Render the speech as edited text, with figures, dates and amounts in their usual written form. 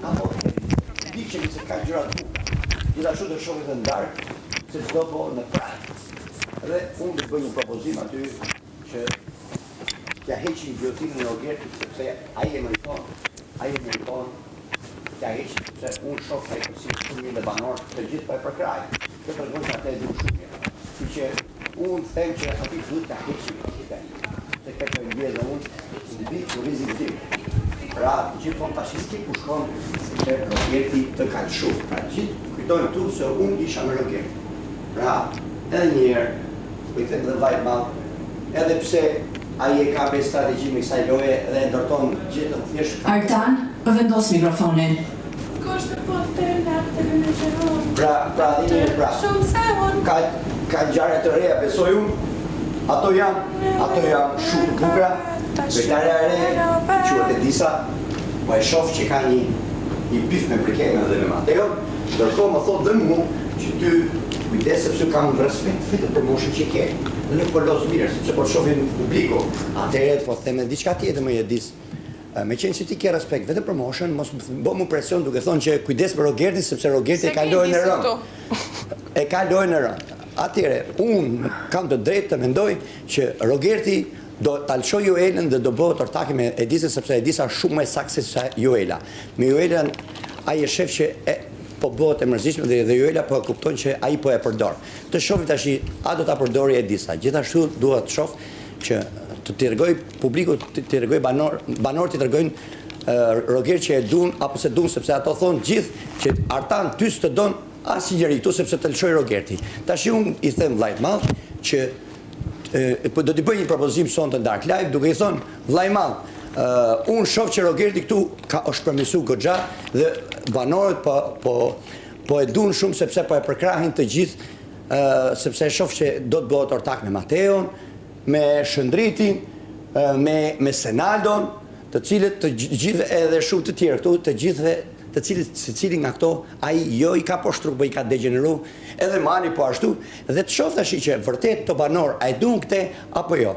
apo diqemi se ka gjëra të buka. Gjithashtu të shohit të ndarë, se çdo po në prakë. Dhe unë të bëj një propozim aty që t'ja heqin gjotinën e Rogertit, sepse ai e meriton, t'ja heqin, sepse unë shoh ai si shumë dhe banor të gjithë pa e përkraj. Të tregon se atë e du shumë mirë. Kështu që unë them që aty duhet t'ja heqin, se këtë e ndje dhe unë, në di turizim tim. Pra, gjithmonë tash ku shkon që Rogerti të kalëshu. Pra, gjithë kujtojnë tu se unë isha me Rogerti. Pra, edhe njerë, i them dhe vajt malë, edhe pse ai e ka me strategji me kësaj loje dhe ndërton gjithë të thjesht. Artan, vendos mikrofonin. Pra, dhe njerë, ka ngjarje të reja, besoj unë, ato janë shumë të bukura, vetarja e re, quhet e disa, po e shoh që ka një pif me prekeme dhe me Mateo, ndërkohë më thot dhe mu që ty kujdes sepse kam respekt vetëm për moshën që ke. Dhe nuk po los mirë, sepse po shohin publiku. Atëherë po them diçka tjetër më Jedis. Me qenë që ti ke respekt vetëm për moshën, mos bë mu presion duke thonë që kujdes për Rogertin sepse Rogerti e ka lojën e rëndë. E ka lojën e rëndë. Atëherë, unë kam të drejtë të mendoj që Rogerti do të alëshoj Joelën dhe do bëhet ortake me Edisën sepse Edisa shumë më saktë se Joela. Me Joelën ai e shef që po bëhet e mërzitshme dhe Joela po e kupton që ai po e përdor. Të shohim tash a do ta përdori Edisa. Gjithashtu dua të shoh që të tregoj publikut, të tregoj banorët të tregojnë Roger që e dun apo se dun sepse ato thonë gjithë që Artan ty s'të don asnjë njeri këtu sepse të lëshoj Rogerti. Tash unë i them vllajt madh që do t'i bëj një propozim sonte në Dark Live duke i thonë vllai madh, unë shoh që Rogerti këtu është përmirësuar goxha dhe banorët po e duan shumë sepse po e përkrahin të gjithë sepse shoh që do të bëhet ortak me Mateon, me Shëndritin, me Senaldon, të cilët të gjithë edhe shumë të tjerë këtu, të gjithëve të cilët secili nga këto ai jo i ka poshtruar, po i ka degeneru, edhe Mani po ashtu, dhe të shoh tash që vërtet të banor a e duan këtë apo jo.